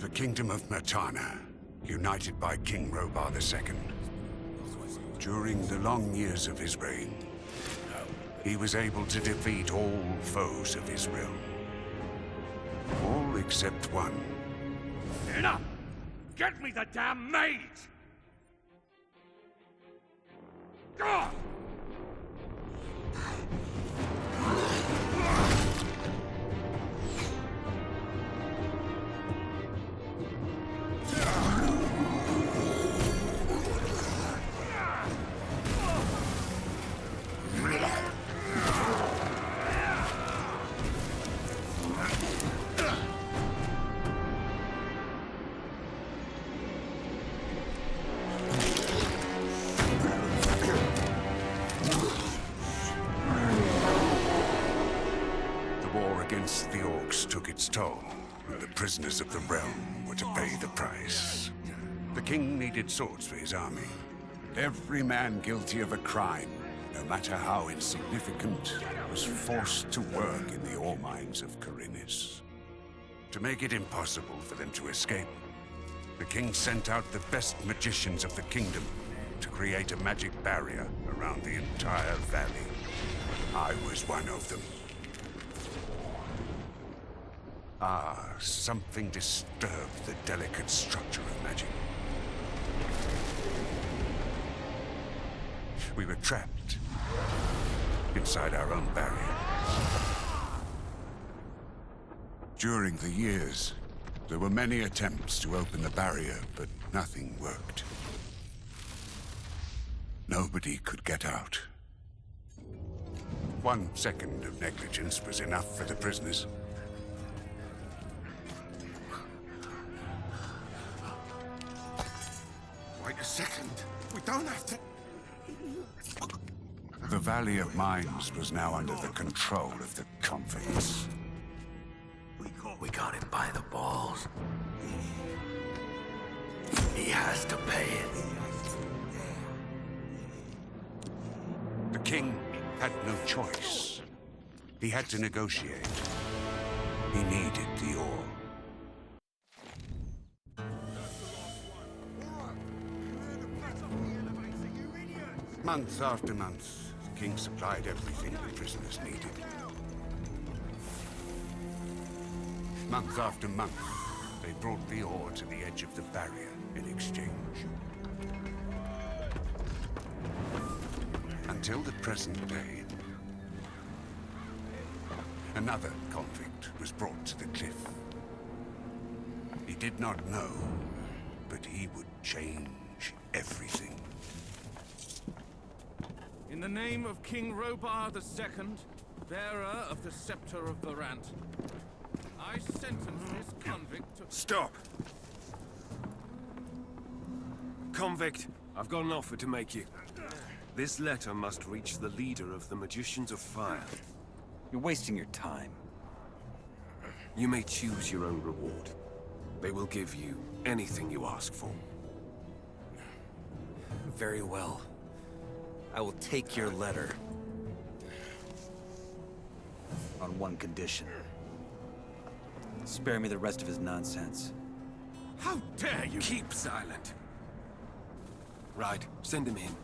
The Kingdom of Mertana, united by King Robar II. During the long years of his reign, he was able to defeat all foes of his realm. All except one. Enough! Get me the damn maid! God! Against the orcs took its toll, and the prisoners of the realm were to pay the price. The king needed swords for his army. Every man guilty of a crime, no matter how insignificant, was forced to work in the ore mines of Khorinis. To make it impossible for them to escape, the king sent out the best magicians of the kingdom to create a magic barrier around the entire valley. I was one of them. Something disturbed the delicate structure of magic. We were trapped inside our own barrier. During the years, there were many attempts to open the barrier, but nothing worked. Nobody could get out. 1 second of negligence was enough for the prisoners. Wait a second. We don't have to... The Valley of Mines was now under the control of the convicts. We got him by the balls. He has to pay it. The king had no choice. He had to negotiate. He needed the ore. Month after month, the king supplied everything the prisoners needed. Month after month, they brought the ore to the edge of the barrier in exchange. Until the present day, another convict was brought to the cliff. He did not know, but he would change everything. In the name of King Robar II, bearer of the Scepter of Varant, I sentence this convict to... Stop! Convict, I've got an offer to make you. This letter must reach the leader of the Magicians of Fire. You're wasting your time. You may choose your own reward. They will give you anything you ask for. Very well. I will take your letter. On one condition. Spare me the rest of his nonsense. How dare you! Keep silent. Right, send him in.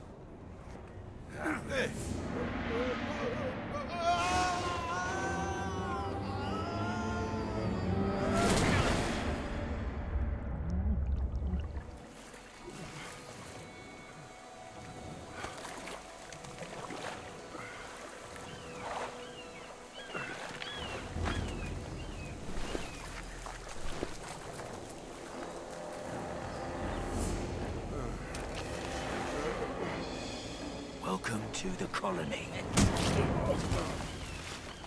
Welcome to the colony.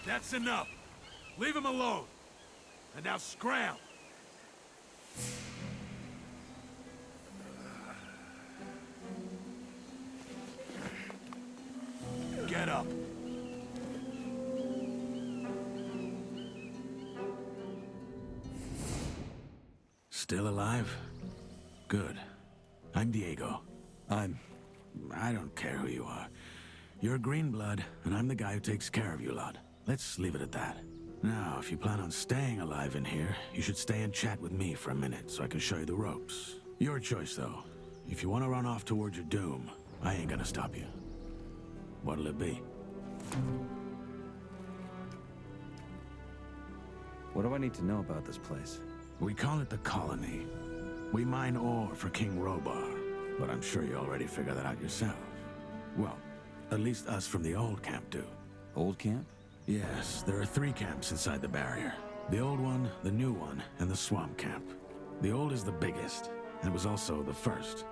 That's enough. Leave him alone. And now scram. Get up. Still alive? Good. I'm Diego. I don't care who you are. You're green blood, and I'm the guy who takes care of you lot. Let's leave it at that. Now, if you plan on staying alive in here, you should stay and chat with me for a minute so I can show you the ropes. Your choice, though. If you want to run off towards your doom, I ain't gonna stop you. What'll it be? What do I need to know about this place? We call it the Colony. We mine ore for King Robar, but I'm sure you already figured that out yourself. Well, at least us from the old camp do. Old camp? Yes, there are 3 camps inside the barrier. The old one, the new one, and the swamp camp. The old is the biggest, and was also the first.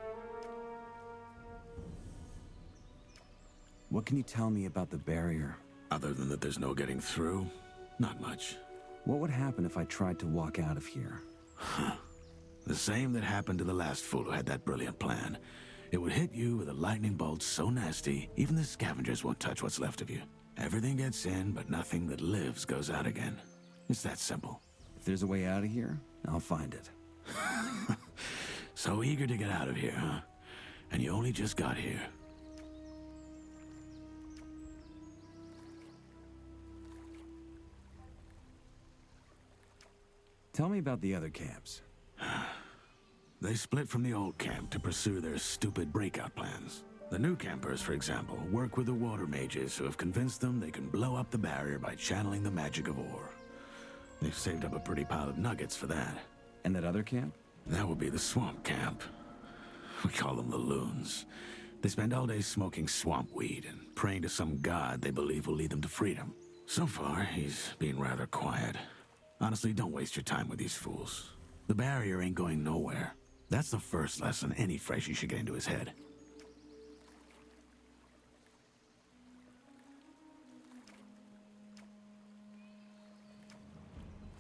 What can you tell me about the barrier? Other than that there's no getting through, not much. What would happen if I tried to walk out of here? The same that happened to the last fool who had that brilliant plan. It would hit you with a lightning bolt so nasty, even the scavengers won't touch what's left of you. Everything gets in, but nothing that lives goes out again. It's that simple. If there's a way out of here, I'll find it. So eager to get out of here, huh? And you only just got here. Tell me about the other camps. They split from the old camp to pursue their stupid breakout plans. The new campers, for example, work with the water mages who have convinced them they can blow up the barrier by channeling the magic of ore. They've saved up a pretty pile of nuggets for that. And that other camp? That would be the swamp camp. We call them the loons. They spend all day smoking swamp weed and praying to some god they believe will lead them to freedom. So far, he's been rather quiet. Honestly, don't waste your time with these fools. The barrier ain't going nowhere. That's the first lesson any freshie should get into his head.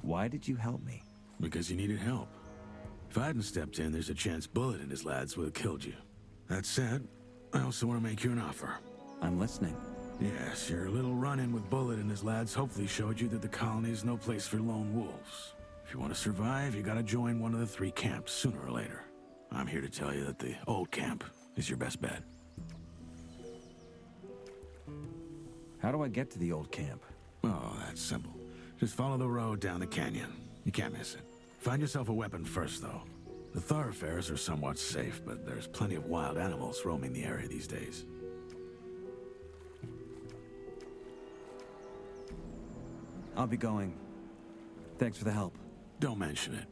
Why did you help me? Because you needed help. If I hadn't stepped in, there's a chance Bullet and his lads would have killed you. That said, I also want to make you an offer. I'm listening. Yes, your little run-in with Bullet and his lads hopefully showed you that the colony is no place for lone wolves. If you want to survive, you gotta join one of the 3 camps sooner or later. I'm here to tell you that the old camp is your best bet. How do I get to the old camp? Oh, that's simple. Just follow the road down the canyon. You can't miss it. Find yourself a weapon first, though. The thoroughfares are somewhat safe, but there's plenty of wild animals roaming the area these days. I'll be going. Thanks for the help. Don't mention it.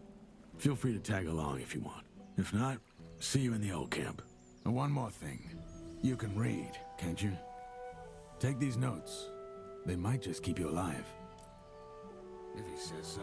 Feel free to tag along if you want. If not, see you in the old camp. And one more thing. You can read, can't you? Take these notes. They might just keep you alive. If he says so.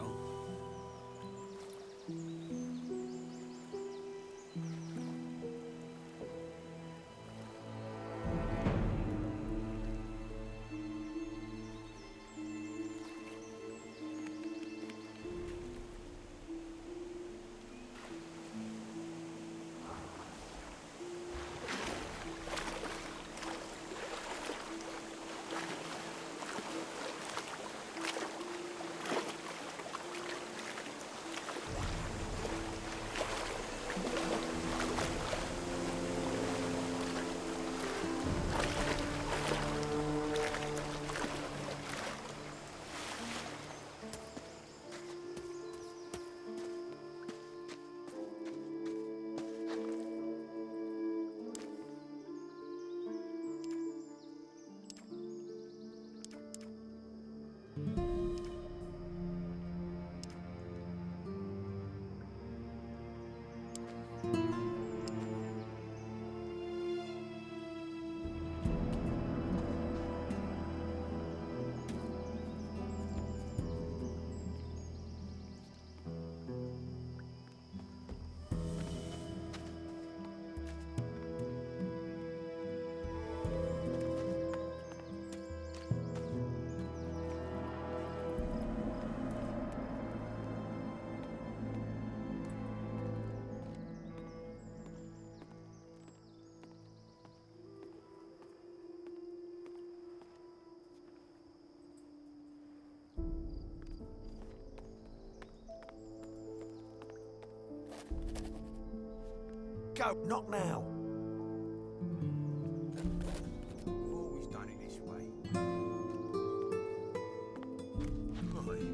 Go, not now. We've always done it this way. Right.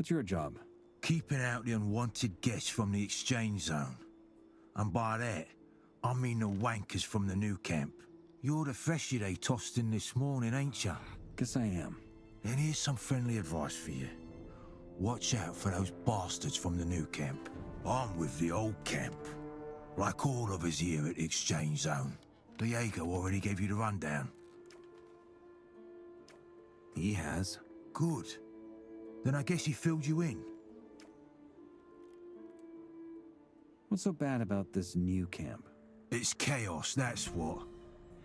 What's your job? Keeping out the unwanted guests from the exchange zone. And by that, I mean the wankers from the new camp. You're the freshie they tossed in this morning, ain't ya? Guess I am. Then here's some friendly advice for you. Watch out for those bastards from the new camp. I'm with the old camp. Like all of us here at the exchange zone. Diego already gave you the rundown. He has. Good. Then I guess he filled you in. What's so bad about this new camp? It's chaos, that's what.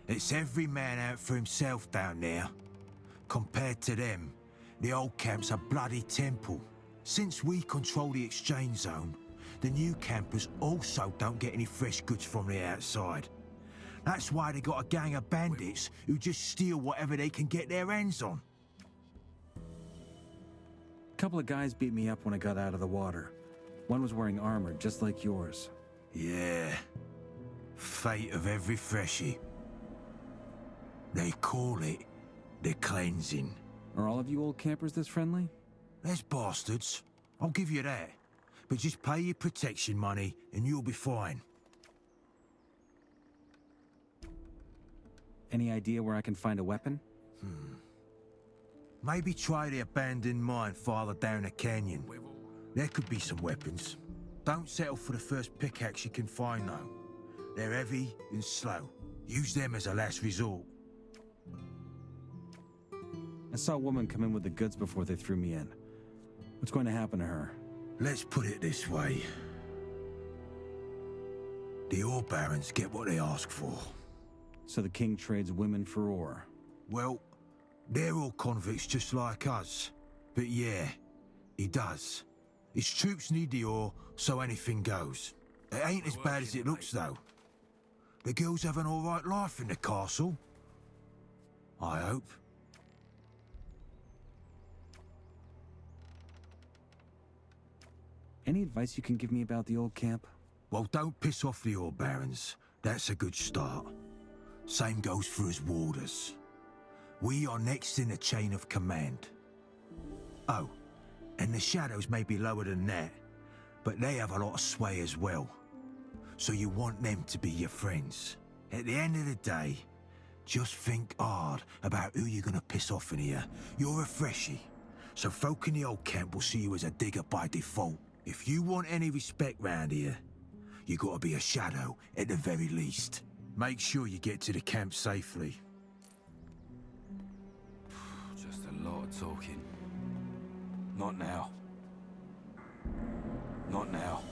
It's every man out for himself down there. Compared to them, the old camp's a bloody temple. Since we control the exchange zone, the new campers also don't get any fresh goods from the outside. That's why they got a gang of bandits who just steal whatever they can get their hands on. A couple of guys beat me up when I got out of the water. One was wearing armor, just like yours. Yeah. Fate of every freshie. They call it the cleansing. Are all of you old campers this friendly? There's bastards, I'll give you that. But just pay your protection money and you'll be fine. Any idea where I can find a weapon? Maybe try the abandoned mine farther down the canyon. There could be some weapons. Don't settle for the first pickaxe you can find, though. They're heavy and slow. Use them as a last resort. I saw a woman come in with the goods before they threw me in. What's going to happen to her? Let's put it this way. The ore barons get what they ask for. So the king trades women for ore. Well, they're all convicts just like us. But yeah, he does. His troops need the ore, so anything goes. It ain't as bad as it looks, though. The girls have an alright life in the castle. I hope. Any advice you can give me about the old camp? Well, don't piss off the ore barons. That's a good start. Same goes for us warders. We are next in the chain of command. Oh, and the shadows may be lower than that, but they have a lot of sway as well. So you want them to be your friends. At the end of the day, just think hard about who you're gonna piss off in here. You're a freshie, so folk in the old camp will see you as a digger by default. If you want any respect round here, you gotta be a shadow at the very least. Make sure you get to the camp safely. Just a lot of talking. Not now. Not now.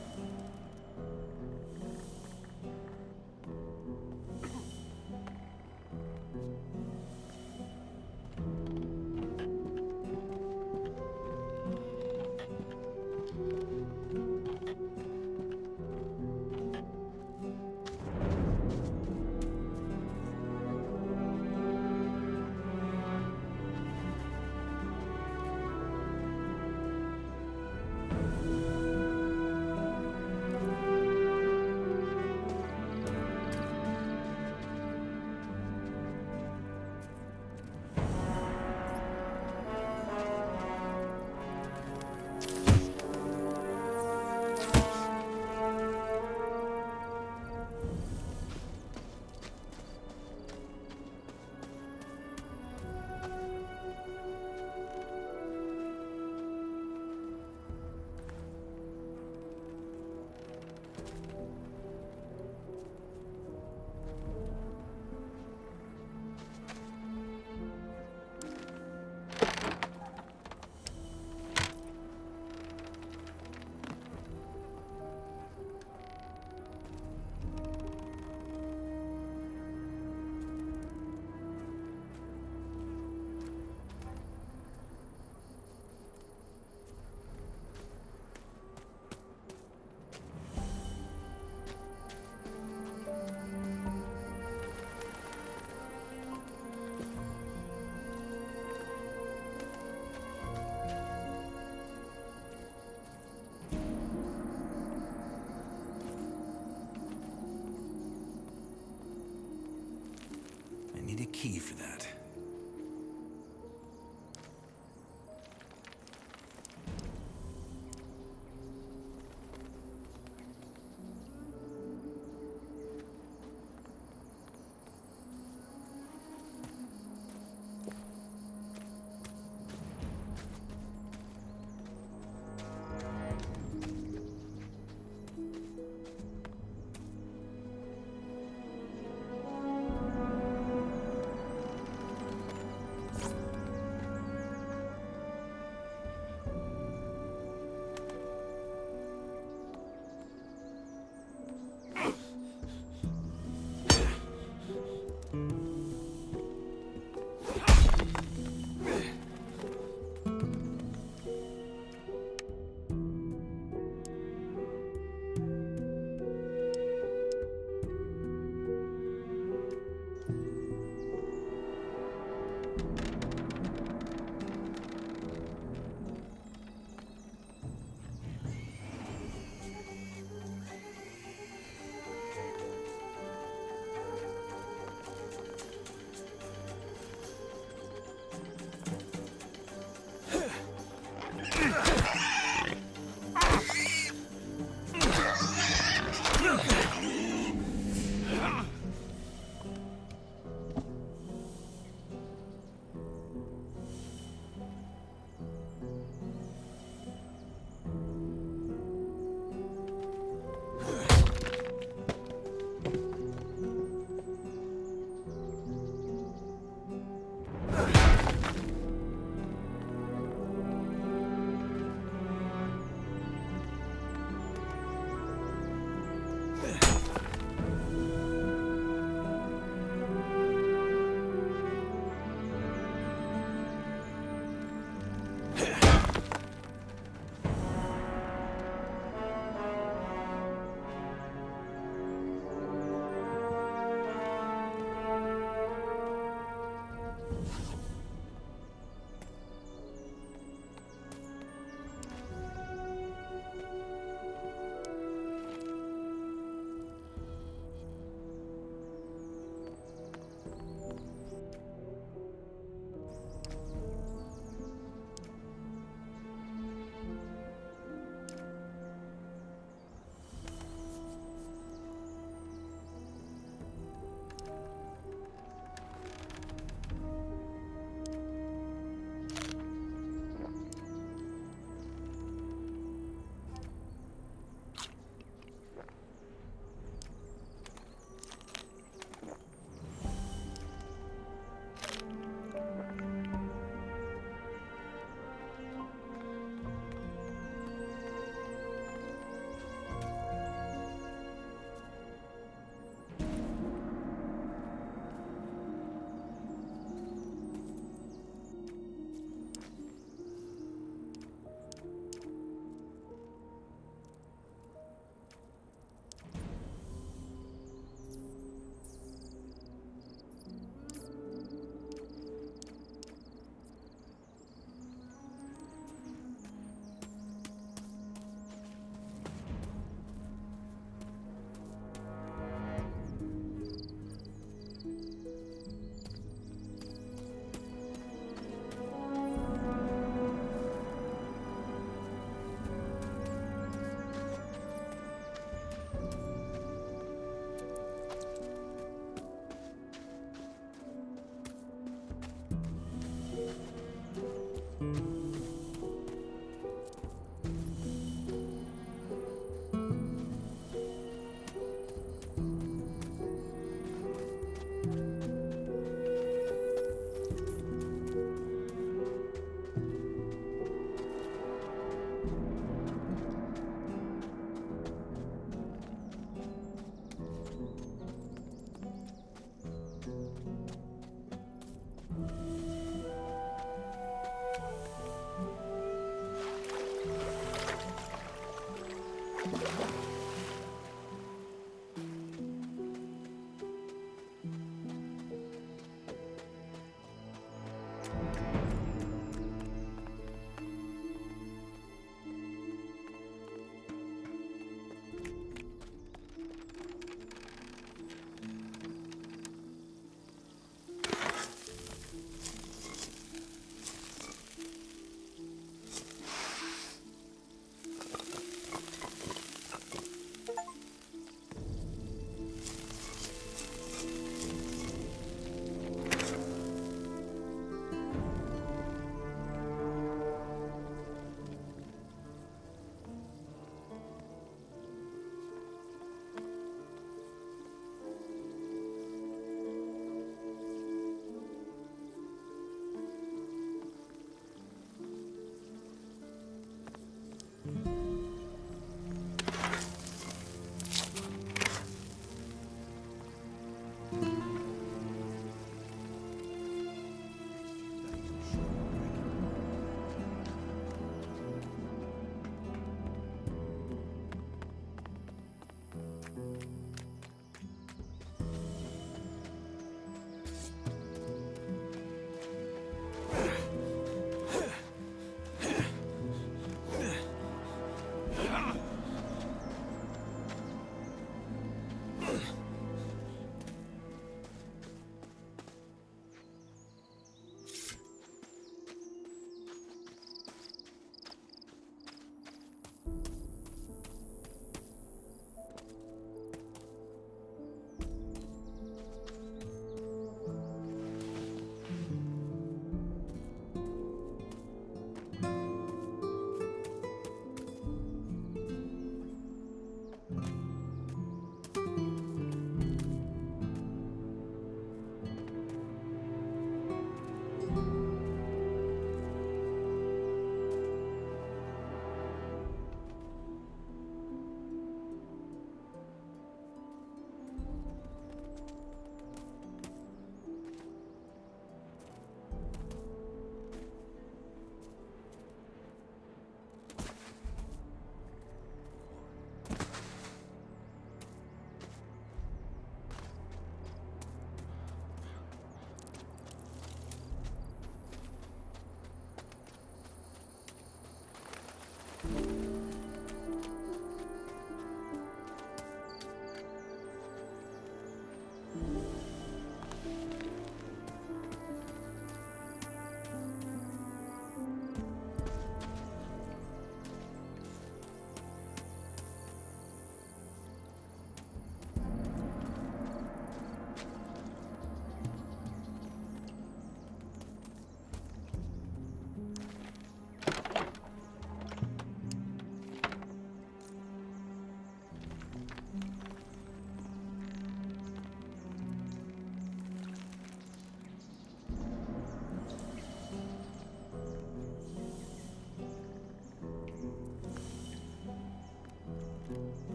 Need a key for that.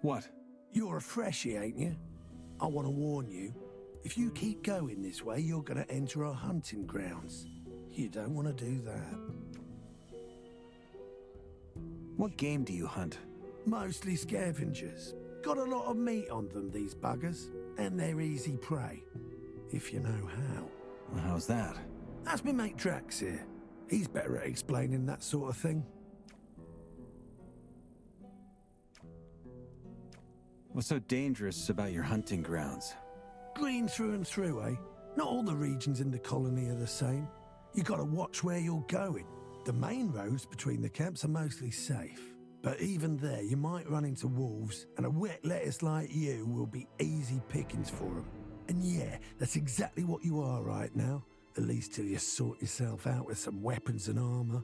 What? You're a freshie, ain't you? I want to warn you. If you keep going this way, you're going to enter our hunting grounds. You don't want to do that. What game do you hunt? Mostly scavengers. Got a lot of meat on them, these buggers. And they're easy prey. If you know how. Well, how's that? That's me mate Drax here. He's better at explaining that sort of thing. What's so dangerous about your hunting grounds? Green through and through, eh? Not all the regions in the colony are the same. You gotta watch where you're going. The main roads between the camps are mostly safe. But even there, you might run into wolves, and a wet lettuce like you will be easy pickings for them. And yeah, that's exactly what you are right now. At least till you sort yourself out with some weapons and armor.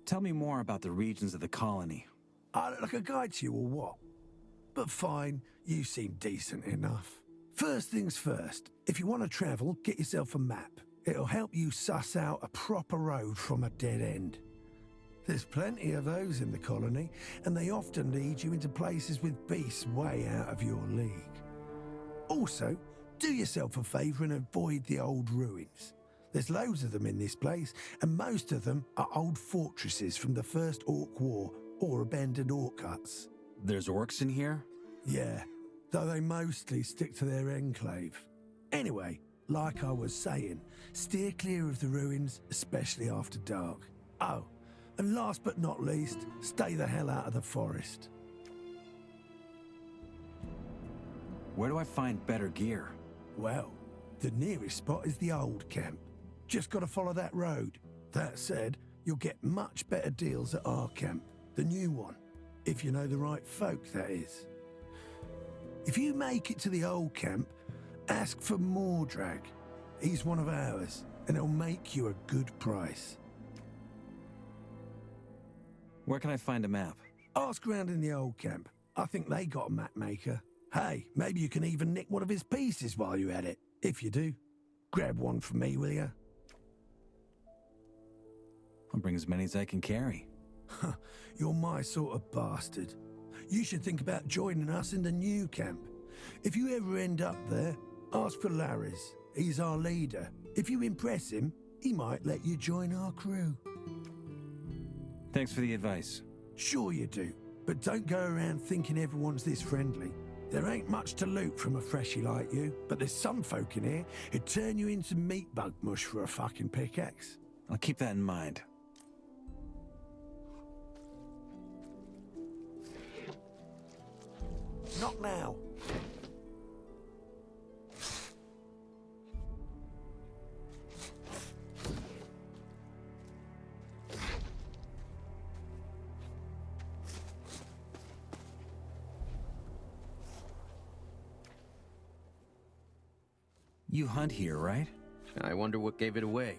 Tell me more about the regions of the colony. I look like a guide to you or what? But fine, you seem decent enough. First things first, if you want to travel, get yourself a map. It'll help you suss out a proper road from a dead end. There's plenty of those in the colony, and they often lead you into places with beasts way out of your league. Also, do yourself a favour and avoid the old ruins. There's loads of them in this place, and most of them are old fortresses from the First Orc War or abandoned orc huts. There's orcs in here? Yeah, though they mostly stick to their enclave. Anyway, like I was saying, steer clear of the ruins, especially after dark. Oh, and last but not least, stay the hell out of the forest. Where do I find better gear? Well, the nearest spot is the old camp. Just gotta follow that road. That said, you'll get much better deals at our camp, the new one. If you know the right folk, that is. If you make it to the old camp, ask for Mordrag. He's one of ours, and he'll make you a good price. Where can I find a map? Ask around in the old camp. I think they got a map maker. Hey, maybe you can even nick one of his pieces while you're at it. If you do, grab one from me, will you? I'll bring as many as I can carry. You're my sort of bastard. You should think about joining us in the new camp. If you ever end up there, ask for Larry's. He's our leader. If you impress him, he might let you join our crew. Thanks for the advice. Sure you do, but don't go around thinking everyone's this friendly. There ain't much to loot from a freshie like you, but there's some folk in here who'd turn you into meat bug mush for a fucking pickaxe. I'll keep that in mind. Not now. You hunt here, right? I wonder what gave it away.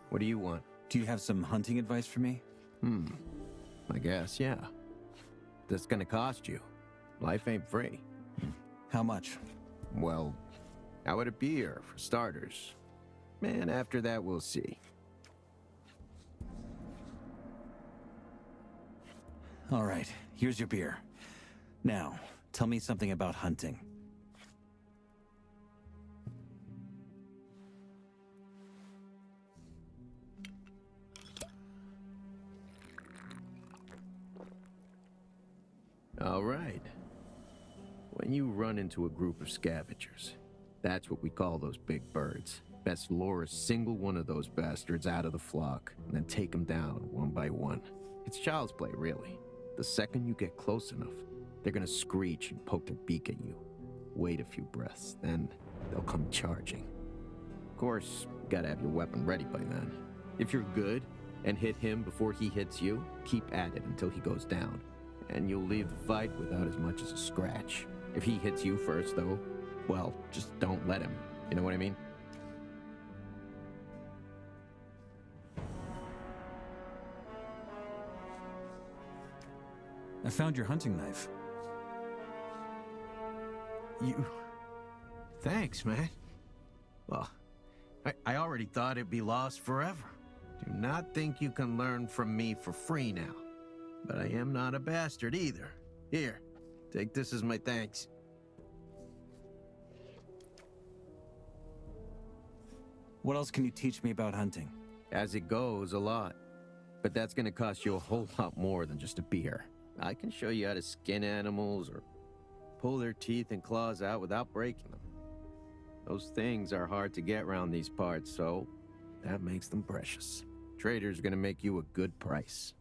What do you want? Do you have some hunting advice for me? I guess, yeah. That's gonna cost you. Life ain't free. How much? Well, how would it be here, for starters? And after that, we'll see. All right, here's your beer. Now, tell me something about hunting. All right. When you run into a group of scavengers, that's what we call those big birds. Best lure a single one of those bastards out of the flock, and then take them down one by one. It's child's play, really. The second you get close enough, they're gonna screech and poke their beak at you. Wait a few breaths, then they'll come charging. Of course, you gotta have your weapon ready by then. If you're good and hit him before he hits you, keep at it until he goes down. And you'll leave the fight without as much as a scratch. If he hits you first, though, well, just don't let him. You know what I mean? I found your hunting knife. Thanks, man. Well, I already thought it'd be lost forever. Do not think you can learn from me for free now. But I am not a bastard either. Here, take this as my thanks. What else can you teach me about hunting? As it goes, a lot. But that's gonna cost you a whole lot more than just a beer. I can show you how to skin animals or pull their teeth and claws out without breaking them. Those things are hard to get around these parts, so that makes them precious. Trader's gonna make you a good price.